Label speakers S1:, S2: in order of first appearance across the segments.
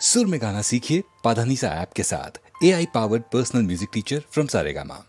S1: सुर में गाना सीखिए पाधानीसा ऐप के साथ। AI powered personal music teacher from Saregama.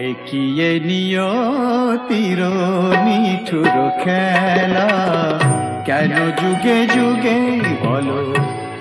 S2: একিয়ে নিয়তির নিঠুর খেলা, কেন যুগে যুগে বলো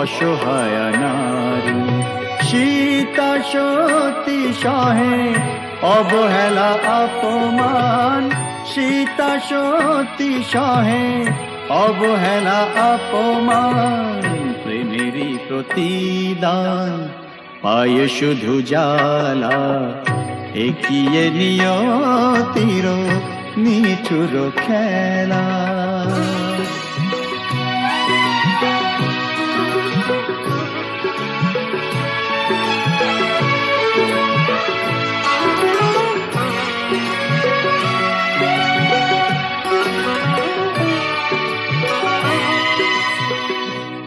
S2: অসহায় নারী। সীতা সতী সহে অবহেলা অপমান, সীতা সতী সহে অবহেলা অপমান। প্রেমেরই প্রতিদান পায় শুধু জ্বালা, একিয়ে নিয়তির নিঠুর খেলা।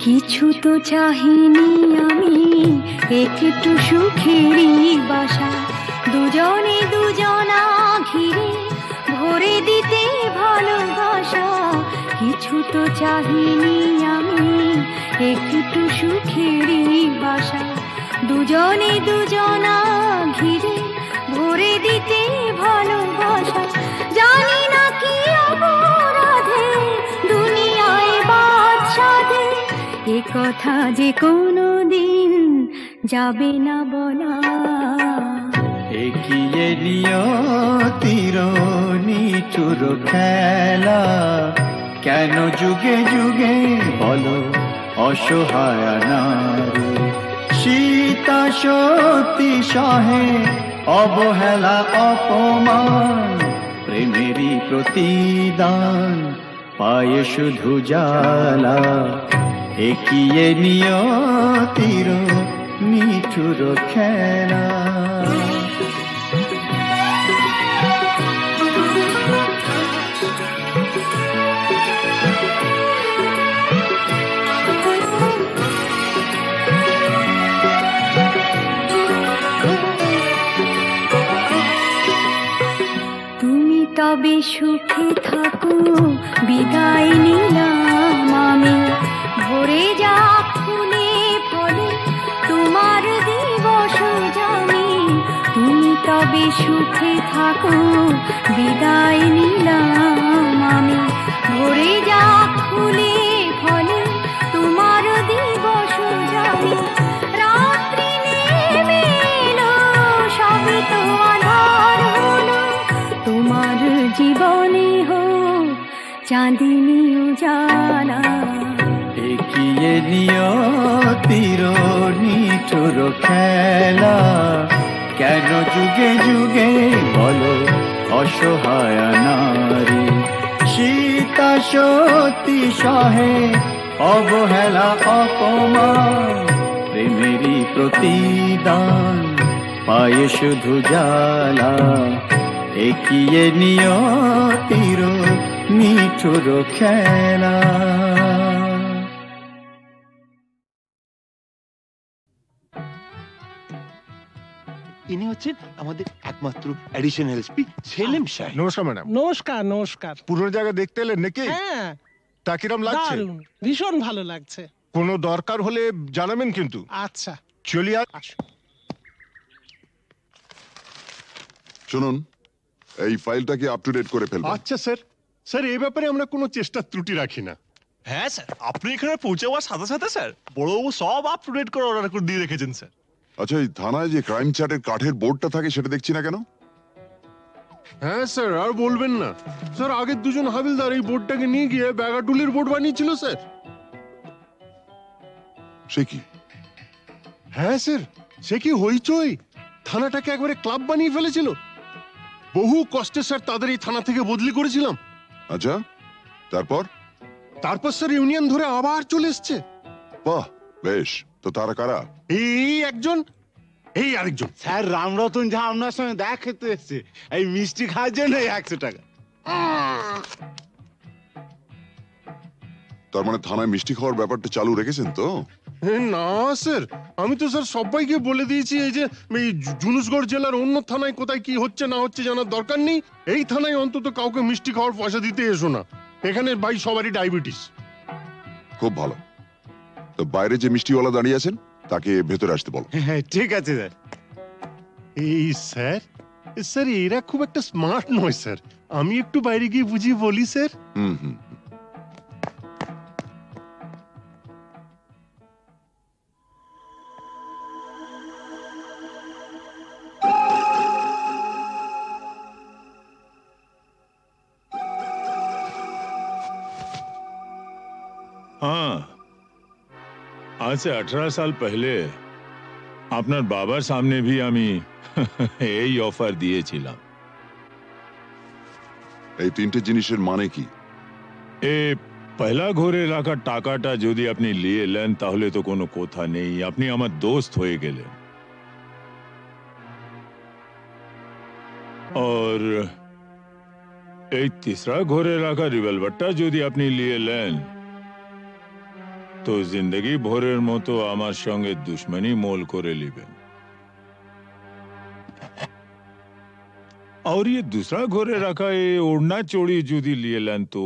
S3: কিছু তো চাহিনি আমি, একটু সুখেরই বাসা, দুজনে দুজনা ঘিরে ভরে দিতে ভালোবাসা। কিছু তো চাহিনি আমি, একটু সুখেরই বাসা, দুজনে দুজনা ঘিরে ভরে দিতে ভালোবাসা। জানি না কি অপরাধে দুনিয়ায় বাদশাদে, এ কথা যে কোনো দিন যাবে না বলা।
S2: একিয়ে নিয়তির নিঠুর খেলা কেন যুগে যুগে বলো অসহায় নারী সীতা সতী সহে অবহেলা অপমান প্রেমেরই প্রতিদান পায়ে শুধু জ্বালা একিয়ে নিয়তির নিঠুর খেলা
S3: তবে সুখে থাকো বিদায় নিলাম আমি ভরে যা ফুলে ফলে তোমার দিবস জানি তুমি তবে সুখে থাকো বিদায় নিলাম আমি ভরে যা ফুলে ফলে তোমার দিবস জানি রাত্রি নেমে এলো সবে তো আধার হলো তোমার জীবনে হোক চাঁদিনী উজালা
S2: এগিয়ে নিয়তির নিঠুর খেলা কেন যুগে যুগে বলো অসহায় নারী সীতা সতী সহে অবহেলা অপমান প্রেমেরই প্রতিদান পায়ে শুধু জ্বালা এগিয়ে নিয়তির নিঠুর খেলা
S4: ইনি হচ্ছেন আমাদের একমাত্র অ্যাডিশনাল এসপি সেলিম সাহেব।
S5: নমস্কার ম্যাডাম।
S6: নমস্কার নমস্কার।
S5: পুরনো জায়গা দেখতে এলেন নাকি?
S6: হ্যাঁ।
S5: তা কিরম লাগছে?
S6: দারুণ, ভীষণ ভালো লাগছে।
S5: কোনো দরকার হলে জানাবেন কিন্তু।
S6: আচ্ছা
S5: চলিয়ে
S7: শুনুন, এই ফাইলটা কি আপ টু ডেট করে ফেলবেন?
S5: আচ্ছা স্যার। স্যার এই ব্যাপারে আমরা কোনো চেষ্টা ত্রুটি রাখি না।
S8: হ্যাঁ স্যার, আপনি এখানে পৌঁছে যাওয়ার সাথে সাথে স্যার বড়বাবু সব আপ টু ডেট করে অর্ডার করে দিয়ে রেখেছেন স্যার।
S7: আচ্ছা, এই থানায় যে ক্রাইম চ্যাটের কাঠের বোর্ডটা থাকে সেটা দেখছি না কেন?
S5: হ্যাঁ স্যার, আর বলবেন না স্যার, আগের দুজন হাবিলদার এই বোর্ডটাকে নিয়ে গিয়ে ব্যাগাটুলির বোর্ড বানিয়েছিল স্যার।
S7: সে কি?
S5: হ্যাঁ স্যার, সে কি হইচই, থানাটাকে একবারে ক্লাব বানিয়ে ফেলেছিল। বহু কষ্টে স্যার তাদের এই থানা থেকে বদলি করেছিলাম।
S7: আচ্ছা, তারপর?
S5: তারপর স্যার ইউনিয়ন ধরে আবার চলে এসছে।
S7: বাহ, বেশ। তো তারা কারা?
S5: এই একজন, এই আরেকজন।
S4: স্যার রামরতন যা আপনার সঙ্গে দেখা খেতে এসছে এই মিষ্টি খাওয়ার জন্য 100 টাকা।
S7: তার মানে থানায় মিষ্টি খাওয়ার ব্যাপারটা চালু রেখেছেন তো?
S5: না স্যার, আমি তো স্যার সবাইকে বলে দিয়েছি এই যে এই জুনুসগড় জেলার অন্য থানায় কোথায় কি হচ্ছে না হচ্ছে জানার দরকার নেই। এই থানায় অন্তত কাউকে মিষ্টি খাওয়ার পয়সা দিতে এসো না। এখানে ভাই সবারই ডায়াবেটিস।
S7: খুব ভালো। তো বাইরে যে মিষ্টিওয়ালা দাঁড়িয়ে আছেন তাকে ভেতরে আসতে বলো।
S4: হ্যাঁ ঠিক আছে স্যার।
S5: এই স্যার, স্যার এরা খুব একটা স্মার্ট নয় স্যার, আমি একটু বাইরে গিয়ে বুঝিয়ে বলি স্যার।
S7: হুম হুম।
S9: हाँ, आज से 18 साल पहले আপনার বাবার সামনে भी আমি এই অফার দিয়েছিলাম।
S7: এই তিনটে জিনিসের মানে কি?
S9: এই পয়লা ঘরে রাখা টাকাটা যদি আপনি নিয়ে নেন তাহলে তো কোনো কথা নেই, আপনি আমার দোস্ত হয়ে গেলেন। और এই तीसरा ঘরে রাখা রিভলভারটা যদি আপনি নিয়ে নেন তো जिंदगी ভরের মতো আমার সঙ্গে দুশমনি মোল করে নেবেন। और ये दूसरा घरे रखा ये ओढ़ना चोड़ी जुदी लिए लें तो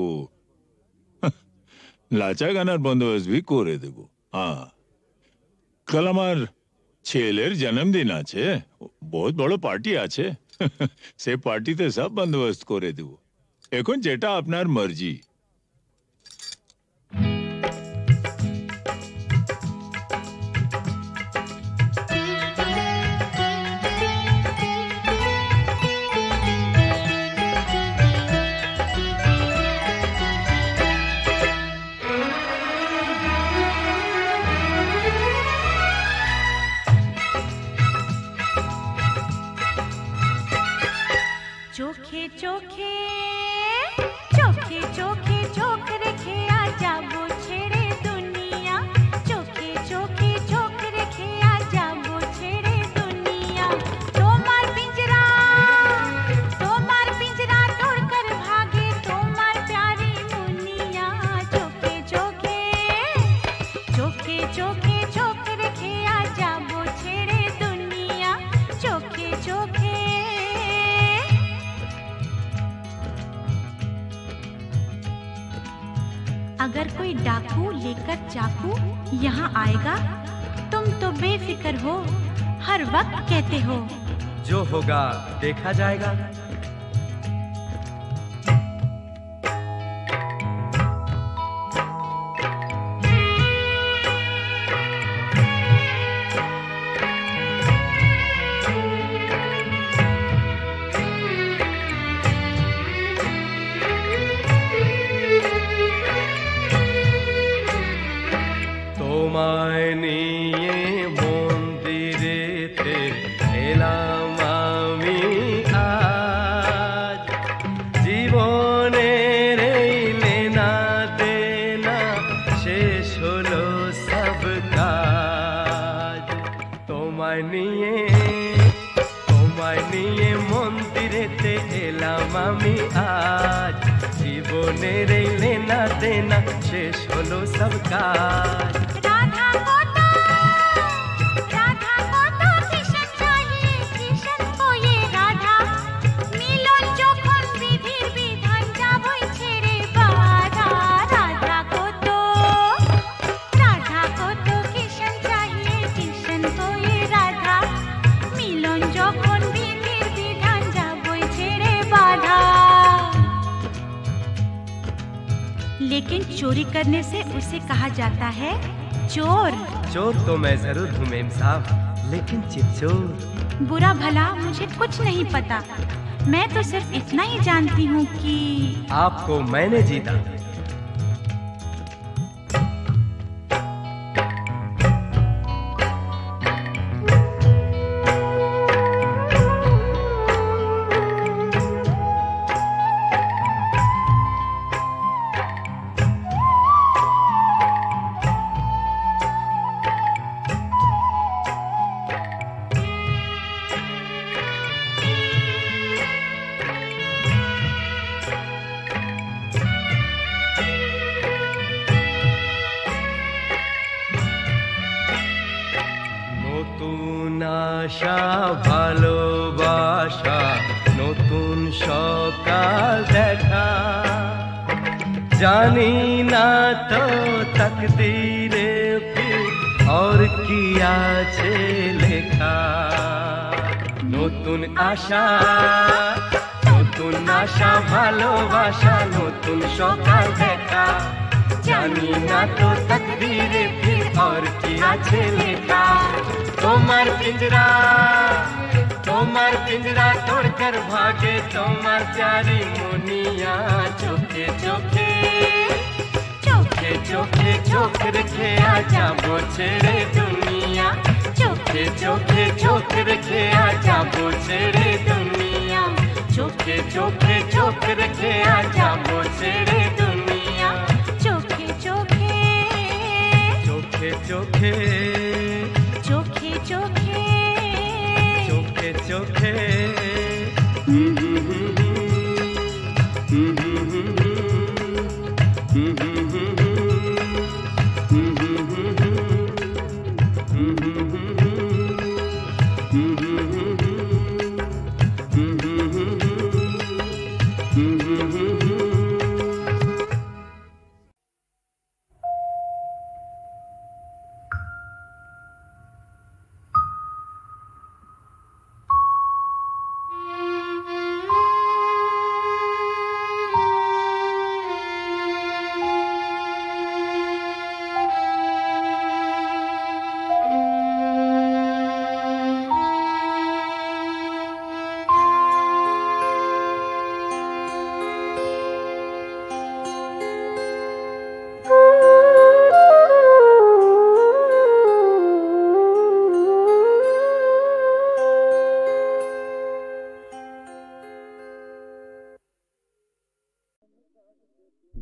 S9: लाचा गानार बंदोबस्त भी करे देबो। हाँ, कल আমার ছেলের জন্মদিন আছে, বহুত বড় পার্টি আছে, সে পার্টিতে সব বন্দোবস্ত করে দেব। এখন যেটা আপনার মর্জি।
S3: চোখে চোখে চোখে চোখ রেখে আজ যাবো ছেড়ে দুনিয়া চোখে চোখে চোখ রেখে আজ যাবো ছেড়ে দুনিয়া তোমার পিंजरा तोड़कर भागे তোমার प्यारी मुनिया চোখে চোখে চোখে চোখে চোখ রেখে আজ যাবো ছেড়ে দুনিয়া চোখে চোখে अगर कोई डाकू लेकर चाकू यहाँ आएगा तुम तो बेफिक्र हो हर वक्त कहते हो
S10: जो होगा देखा जाएगा। তোমায় নিয়ে মন্দিরেতে এলাম আমি আজ জীবনের এই লেনা দেনা শেষ হলো সব কাজ তোমায় নিয়ে মন্দিরেতে এলাম আমি আজ জীবনের এই লেনা দেনা শেষ হলো সব কাজ।
S3: लेकिन चोरी करने से उसे कहा जाता है चोर।
S10: चोर तो मैं जरूर हूँ मेम साहब, लेकिन चितचोर।
S3: बुरा भला मुझे कुछ नहीं पता, मैं तो सिर्फ इतना ही जानती हूँ कि
S10: आपको मैंने जीता। আশা ভালোবাসা নতুন সকাল দেখা জানি না তো তকদীরে ফির और কি আছে লেখা নতুন আশা ভালোবাসা নতুন সকাল দেখা জানি না তো তকদীরে ফির और কি আছে লেখা তোমার पिंजरा तोड़कर भागे तुम्हार प्यारी मुनिया चोखे चोखे चोखे चोखे चोख रखे आजा वो छेड़े दुनिया चोखे चोखे चोख रखे आजा वो छेड़े दुनिया चोखे चोखे चोख रखे आजा वो छेड़े दुनिया चोखे चोखे चोखे चोखे चोखे चोखे चोखे चोखे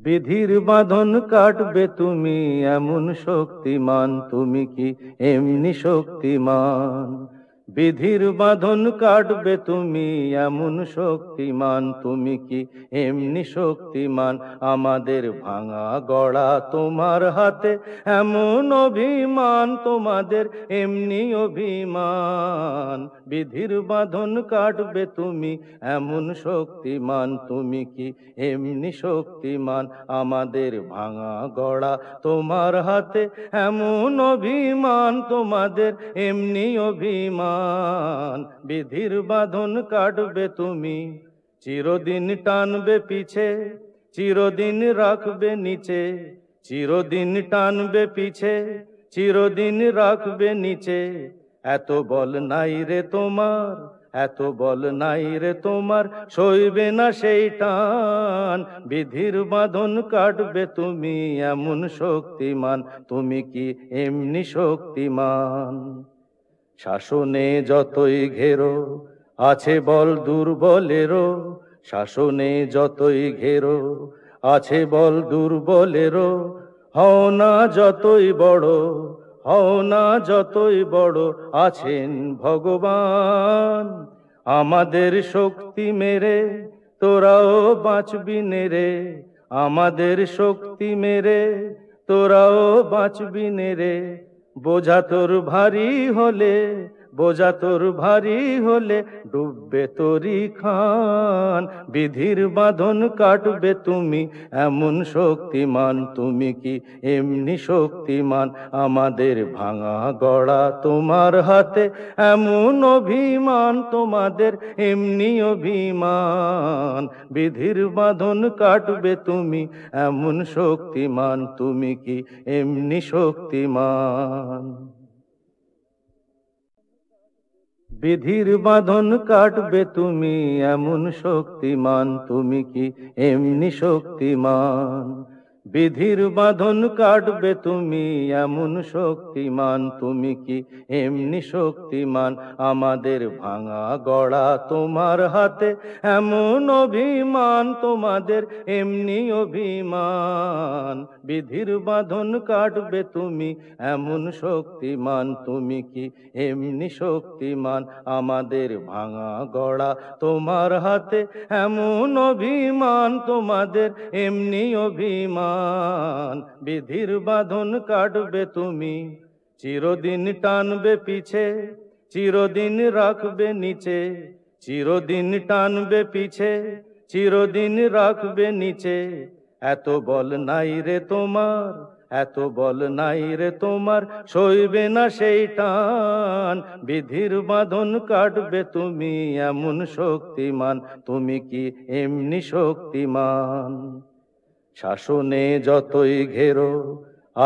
S11: বিধির বাঁধন কাটবে তুমি এমন শক্তিমান, তুমি কি এমনি শক্তিমান? বিধির বাঁধন কাটবে তুমি এমন শক্তিমান, তুমি কি এমনি শক্তিমান? আমাদের ভাঙা গড়া তোমার হাতে এমন অভিমান, তোমাদের এমনি অভিমান। বিধির বাঁধন কাটবে তুমি এমন শক্তিমান, তুমি কি এমনি শক্তিমান? আমাদের ভাঙা গড়া তোমার হাতে এমন অভিমান, তোমাদের এমনি অভিমান। বিধির বাঁধন কাটবে তুমি, চিরদিন টানবে পিছে, চিরদিন রাখবে নিচে। চিরদিন টানবে পিছে, চিরদিন রাখবে নিচে। এত বল নাই রে তোমার, এত বল নাই রে তোমার, সইবে না সেই টান। বিধির বাঁধন কাটবে তুমি এমন শক্তিমান, তুমি কি এমনি শক্তিমান? শাসনে যতই ঘেরো আছে বল দুর্বলেরও, শাসনে যতই ঘেরো আছে বল দুর্বলেরও। হও না যতই বড়, হও না যতই বড়, আছেন ভগবান। আমাদের শক্তি মেরে তোরাও বাঁচবি নেরে, আমাদের শক্তি মেরে তোরাও বাঁচবি নেরে। বোঝা তোর ভারী হলে, বোঝা তোর ভারী হলে, ডুববে তোরি খান। বিধির বাঁধন কাটবে তুমি এমন শক্তিমান, তুমি কি এমনি শক্তিমান? আমাদের ভাঙা গড়া তোমার হাতে এমন অভিমান, তোমাদের এমনি অভিমান। বিধির বাঁধন কাটবে তুমি এমন শক্তিমান, তুমি কি এমনি শক্তিমান? বিধির বাঁধন কাটবে তুমি এমন শক্তিমান, তুমি কি এমনি শক্তিমান? বিধির বাঁধন কাটবে তুমি এমন শক্তিমান, তুমি কি এমনি শক্তিমান? আমাদের ভাঙা গড়া তোমার হাতে এমন অভিমান, তোমাদের এমনি অভিমান। বিধির বাঁধন কাটবে তুমি এমন শক্তিমান, তুমি কি এমনি শক্তিমান? আমাদের ভাঙা গড়া তোমার হাতে এমন অভিমান, তোমাদের এমনি অভিমান। বিধির বাঁধন কাটবে তুমি, চিরদিন টানবে পিছে, চিরদিন রাখবে নিচে। চিরদিন টানবে পিছে, চিরদিন রাখবে নিচে। এত বল নাই রে তোমার, এত বল নাই রে তোমার, সইবে না সেই টান। বিধির বাঁধন কাটবে তুমি এমন শক্তিমান, তুমি কি এমনি শক্তিমান? শাসনে যতই ঘেরো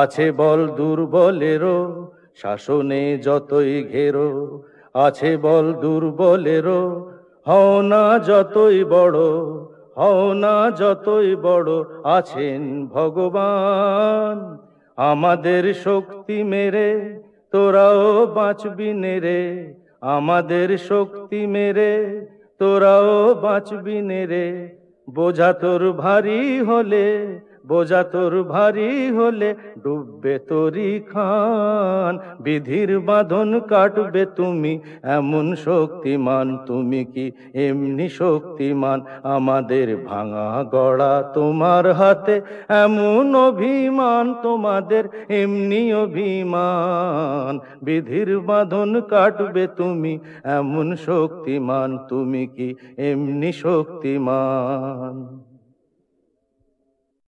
S11: আছে বল দুর্বলেরও, শাসনে যতই ঘেরো আছে বল দুর্বলেরও। হও না যতই বড়, হও না যতই বড়, আছেন ভগবান। আমাদের শক্তি মেরে তোরাও বাঁচবি নেরে, আমাদের শক্তি মেরে তোরাও বাঁচবি নেরে। বোঝা তোর ভারী হলে, বোঝা তোর ভারী হলে, ডুববে তোরি খান। বিধির বাঁধন কাটবে তুমি এমন শক্তিমান, তুমি কি এমনি শক্তিমান? আমাদের ভাঙা গড়া তোমার হাতে এমন অভিমান, তোমাদের এমনি অভিমান। বিধির বাঁধন কাটবে তুমি এমন শক্তিমান, তুমি কি এমনি শক্তিমান?